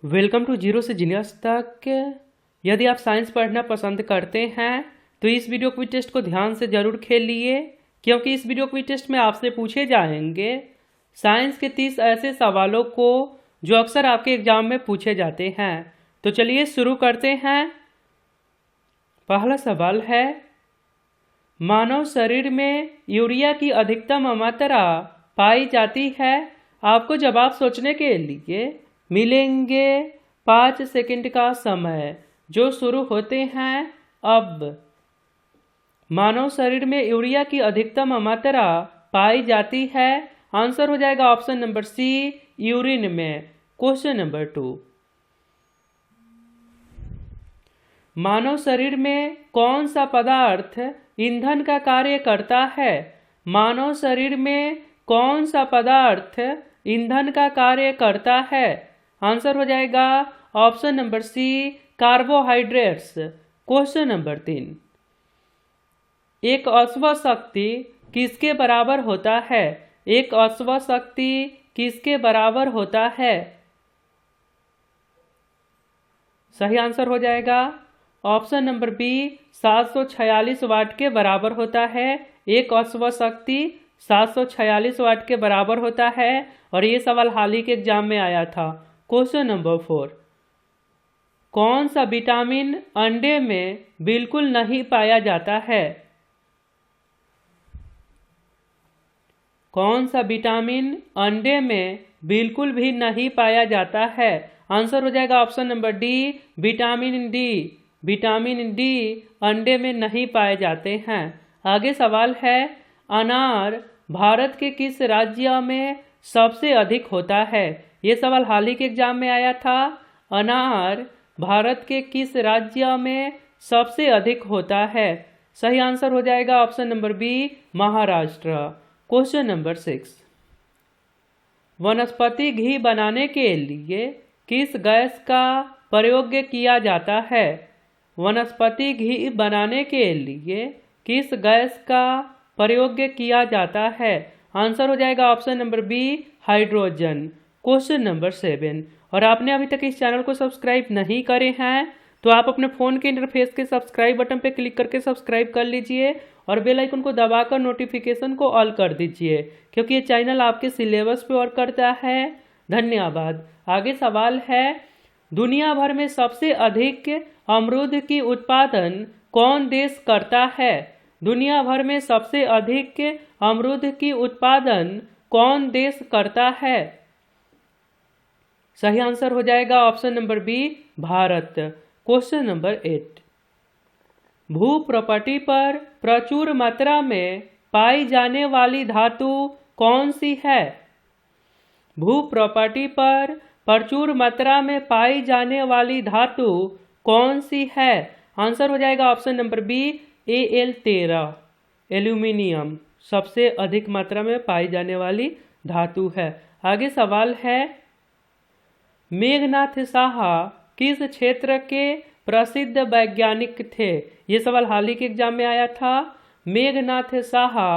Welcome to zero से genius तक। यदि आप साइंस पढ़ना पसंद करते हैं तो इस वीडियो क्विज टेस्ट को ध्यान से ज़रूर खेल लिए, क्योंकि इस वीडियो क्विज टेस्ट में आपसे पूछे जाएंगे साइंस के 30 ऐसे सवालों को जो अक्सर आपके एग्जाम में पूछे जाते हैं। तो चलिए शुरू करते हैं। पहला सवाल है, मानव शरीर में यूरिया की अधिकतम मात्रा पाई जाती है। आपको जवाब सोचने के लिए मिलेंगे 5 सेकंड का समय, जो शुरू होते हैं अब। मानव शरीर में यूरिया की अधिकतम मात्रा पाई जाती है। आंसर हो जाएगा ऑप्शन नंबर सी, यूरिन में। क्वेश्चन नंबर 2, मानव शरीर में कौन सा पदार्थ ईंधन का कार्य करता है। मानव शरीर में कौन सा पदार्थ ईंधन का कार्य करता है। आंसर हो जाएगा option number C, carbohydrates. Question number 3, एक अश्व शक्ति किसके बराबर होता है। एक अश्व शक्ति किसके बराबर होता है। सही आंसर हो जाएगा ऑप्शन नंबर बी, 746 वाट के बराबर होता है। एक अश्व शक्ति 746 वाट के बराबर होता है, और ये सवाल हाल ही के एग्जाम में आया था। क्वेश्चन नंबर 4, कौन सा विटामिन अंडे में बिल्कुल नहीं पाया जाता है। कौन सा विटामिन अंडे में बिल्कुल भी नहीं पाया जाता है। आंसर हो जाएगा option number D, vitamin D. Vitamin D अंडे में नहीं पाए जाते हैं। आगे सवाल है, अनार भारत के किस राज्य में सबसे अधिक होता है। ये सवाल हाल ही के एग्जाम में आया था। अनार भारत के किस राज्य में सबसे अधिक होता है। सही आंसर हो जाएगा option number B, Maharashtra. Question number 6, वनस्पति घी बनाने के लिए किस गैस का प्रयोग किया जाता है। वनस्पति घी बनाने के लिए किस गैस का प्रयोग किया जाता है। आंसर हो जाएगा option number B, hydrogen. Question number 7, और आपने अभी तक इस चैनल को सब्सक्राइब नहीं करे हैं तो आप अपने फ़ोन के इंटरफेस के सब्सक्राइब बटन पर क्लिक करके सब्सक्राइब कर लीजिए, और बेल आइकन को दबाकर नोटिफिकेशन को ऑल कर दीजिए, क्योंकि ये चैनल आपके सिलेबस पे वर्क करता है। धन्यवाद। आगे सवाल है, दुनिया भर में सबसे अधिक अमरूद की उत्पादन कौन देश करता है। दुनिया भर में सबसे अधिक अमरूद की उत्पादन कौन देश करता है। सही आंसर हो जाएगा option number B, Bharat. Question number 8, भू प्रॉपर्टी पर प्रचुर मात्रा में पाई जाने वाली धातु कौन सी है। भू प्रॉपर्टी पर प्रचुर मात्रा में पाई जाने वाली धातु कौन सी है। आंसर हो जाएगा option number B, Al13, aluminium सबसे अधिक मात्रा में पाई जाने वाली धातु है। आगे सवाल है, मेघनाथ साहा किस क्षेत्र के प्रसिद्ध वैज्ञानिक थे। ये सवाल हाल ही के एग्जाम में आया था। मेघनाथ साहा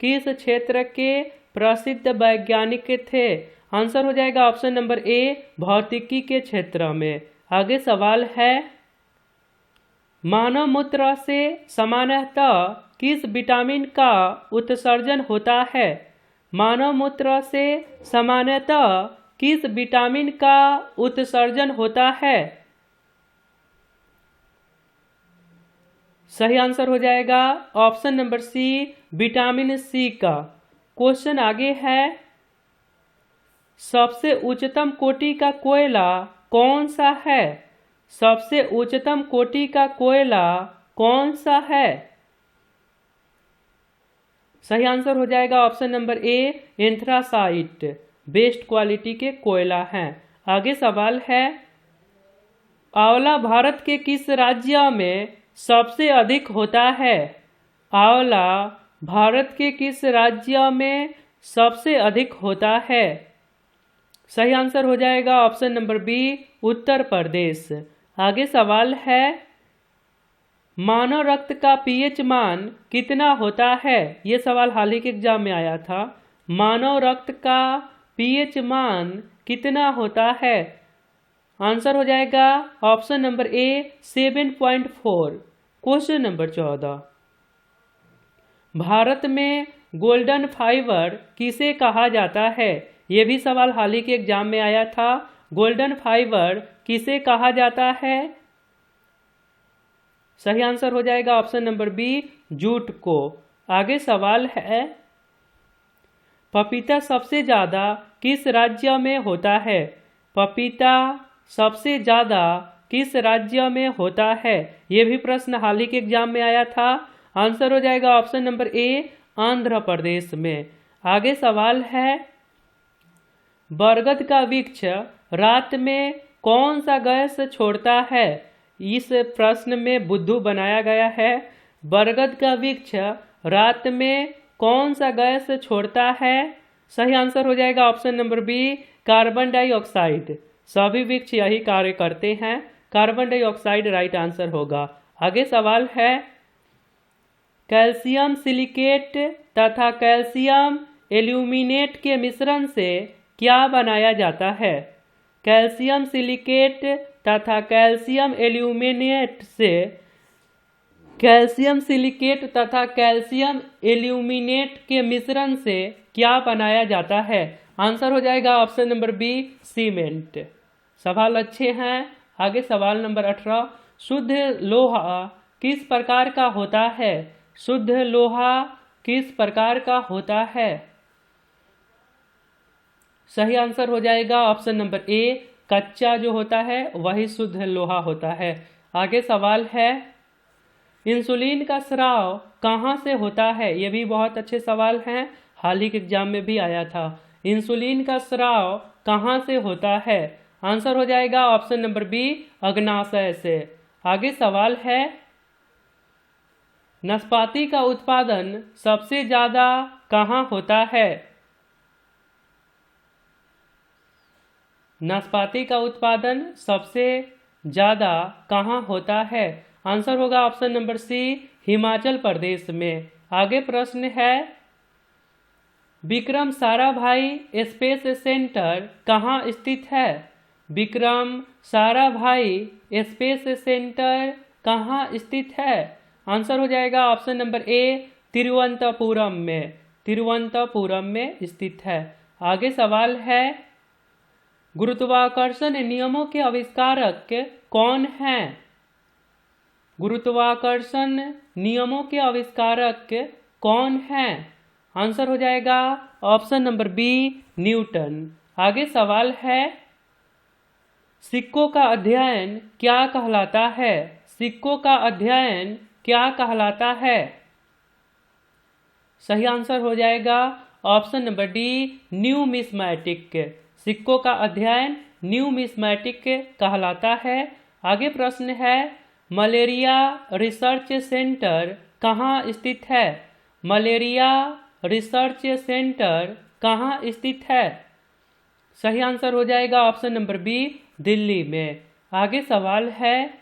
किस क्षेत्र के प्रसिद्ध वैज्ञानिक थे। आंसर हो जाएगा ऑप्शन नंबर ए, भौतिकी के क्षेत्र में। आगे सवाल है, मानव मूत्र से सामान्यतः किस विटामिन का उत्सर्जन होता है। मानव मूत्र से सामान्यतः किस विटामिन का उत्सर्जन होता है। सही आंसर हो जाएगा option number C, vitamin C का। क्वेश्चन आगे है, सबसे उच्चतम कोटि का कोयला कौन सा है। सबसे उच्चतम कोटि का कोयला कौन सा है। सही आंसर हो जाएगा option number A, anthracite best quality के कोयला हैं। आगे सवाल है, आंवला भारत के किस राज्य में सबसे अधिक होता है। आंवला भारत के किस राज्य में सबसे अधिक होता है। सही आंसर हो जाएगा option number B, Uttar Pradesh. आगे सवाल है, मानव रक्त का पीएच मान कितना होता है। ये सवाल हाल ही के एग्जाम में आया था। मानव रक्त का पीएच मान कितना होता है। आंसर हो जाएगा option number A 7.4। Question number 14, Bharat में गोल्डन फाइबर किसे कहा जाता है? ये भी सवाल हाल ही के एग्जाम में आया था। गोल्डन फाइबर किसे कहा जाता है? सही आंसर हो जाएगा ऑप्शन नंबर बी, जूट को। आगे सवाल है, पपीता सबसे ज़्यादा किस राज्य में होता है? पपीता सबसे ज़्यादा किस राज्य में होता है? ये भी प्रश्न हाल ही के एग्जाम में आया था। आंसर हो जाएगा option number A, Andhra Pradesh में। आगे सवाल है, बरगद का वृक्ष रात में कौन सा गैस छोड़ता है? इस प्रश्न में बुद्धू बनाया गया है। बरगद का वृक्ष रात में कौन सा गैस छोड़ता है? सही आंसर हो जाएगा option number B, carbon dioxide. सभी वृक्ष यही कार्य करते हैं, कार्बन डाइऑक्साइड राइट आंसर होगा। आगे सवाल है, कैल्शियम सिलिकेट तथा कैल्शियम एल्यूमिनेट के मिश्रण से क्या बनाया जाता है? कैल्शियम सिलिकेट तथा कैल्शियम एल्यूमिनेट से कैल्शियम सिलिकेट तथा कैल्शियम एल्यूमिनेट के मिश्रण से क्या बनाया जाता है? आंसर हो जाएगा ऑप्शन नंबर बी, सीमेंट। सवाल अच्छे हैं। आगे सवाल नंबर 18, शुद्ध लोहा किस प्रकार का होता है? शुद्ध लोहा किस प्रकार का होता है? सही आंसर हो जाएगा ऑप्शन नंबर ए, कच्चा जो होता है वही शुद्ध लोहा होता है। आगे सवाल है, इंसुलिन का स्राव कहाँ से होता है? ये भी बहुत अच्छे सवाल हैं, हाल ही के एग्जाम में भी आया था। इंसुलिन का स्राव कहाँ से होता है? आंसर हो जाएगा ऑप्शन नंबर बी, अग्नाशय से। आगे सवाल है, नाशपाती का उत्पादन सबसे ज़्यादा कहाँ होता है? नाशपाती का उत्पादन सबसे ज़्यादा कहाँ होता है? आंसर होगा ऑप्शन नंबर सी, हिमाचल प्रदेश में। आगे प्रश्न है, विक्रम साराभाई स्पेस सेंटर कहाँ स्थित है? विक्रम साराभाई स्पेस सेंटर कहाँ स्थित है? आंसर हो जाएगा ऑप्शन नंबर ए, तिरुवनंतपुरम में। तिरुवनंतपुरम में स्थित है। आगे सवाल है, गुरुत्वाकर्षण नियमों के आविष्कारक कौन हैं? गुरुत्वाकर्षण नियमों के आविष्कारक कौन हैं? आंसर हो जाएगा ऑप्शन नंबर बी, न्यूटन। आगे सवाल है, सिक्कों का अध्ययन क्या कहलाता है? सिक्कों का अध्ययन क्या कहलाता है? सही आंसर हो जाएगा ऑप्शन नंबर डी, न्यूमिस्मैटिक। सिक्कों का अध्ययन न्यूमिस्मैटिक कहलाता है। आगे प्रश्न है, मलेरिया रिसर्च सेंटर कहाँ स्थित है? मलेरिया रिसर्च सेंटर कहाँ स्थित है? सही आंसर हो जाएगा ऑप्शन नंबर बी, दिल्ली में। आगे सवाल है,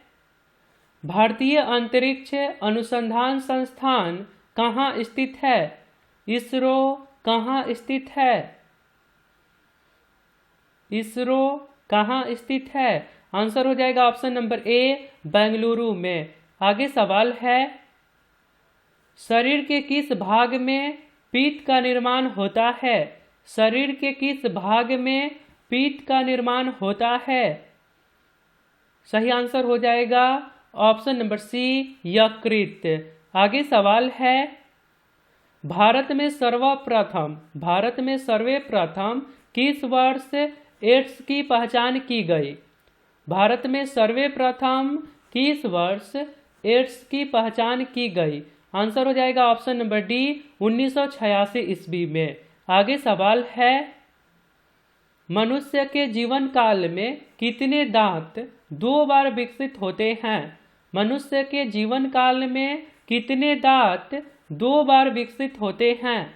भारतीय अंतरिक्ष अनुसंधान संस्थान कहाँ स्थित है? इसरो कहाँ स्थित है? इसरो कहाँ स्थित है? आंसर हो जाएगा ऑप्शन नंबर ए, बेंगलुरु में। आगे सवाल है, शरीर के किस भाग में पीत का निर्माण होता है? शरीर के किस भाग में पीत का निर्माण होता है? सही आंसर हो जाएगा ऑप्शन नंबर सी, यकृत। आगे सवाल है, भारत में सर्वप्रथम किस वर्ष एड्स की पहचान की गई? भारत में सर्वप्रथम किस वर्ष एड्स की पहचान की गई? आंसर हो जाएगा ऑप्शन नंबर डी, 1986 ईस्वी में। आगे सवाल है, मनुष्य के जीवन काल में कितने दांत 2 बार विकसित होते हैं? मनुष्य के जीवन काल में कितने दांत 2 बार विकसित होते हैं?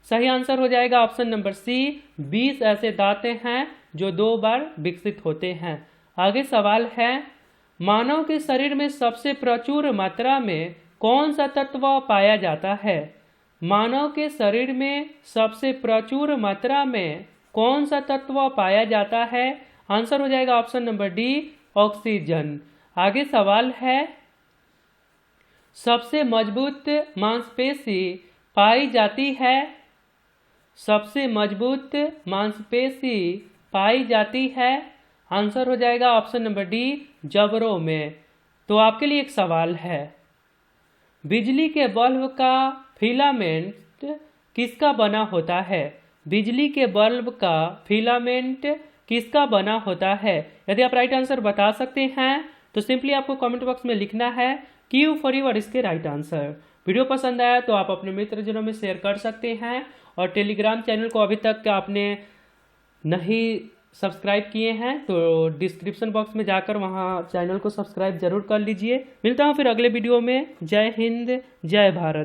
सही आंसर हो जाएगा ऑप्शन नंबर सी, 20 ऐसे दांत हैं जो 2 बार विकसित होते हैं। आगे सवाल है, मानव के शरीर में सबसे प्रचुर मात्रा में कौन सा तत्व पाया जाता है? मानव के शरीर में सबसे प्रचुर मात्रा में कौन सा तत्व पाया जाता है? आंसर हो जाएगा ऑप्शन नंबर डी, ऑक्सीजन। आगे सवाल है, सबसे मजबूत मांसपेशी पाई जाती है, सबसे मजबूत मांसपेशी पाई जाती है। आंसर हो जाएगा ऑप्शन नंबर डी, जबड़ों में। तो आपके लिए एक सवाल है, बिजली के बल्ब का फिलामेंट किसका बना होता है? बिजली के बल्ब का फिलामेंट किसका बना होता है? यदि आप राइट आंसर बता सकते हैं तो सिंपली आपको कमेंट बॉक्स में लिखना है क्यू फॉर यूर इसके राइट आंसर। वीडियो पसंद आया तो आप अपने मित्रजनों में शेयर कर सकते हैं, और टेलीग्राम चैनल को अभी तक आपने नहीं सब्सक्राइब किए हैं तो डिस्क्रिप्शन बॉक्स में जाकर वहां चैनल को सब्सक्राइब जरूर कर लीजिए। मिलता हूं फिर अगले वीडियो में। जय हिंद, जय भारत।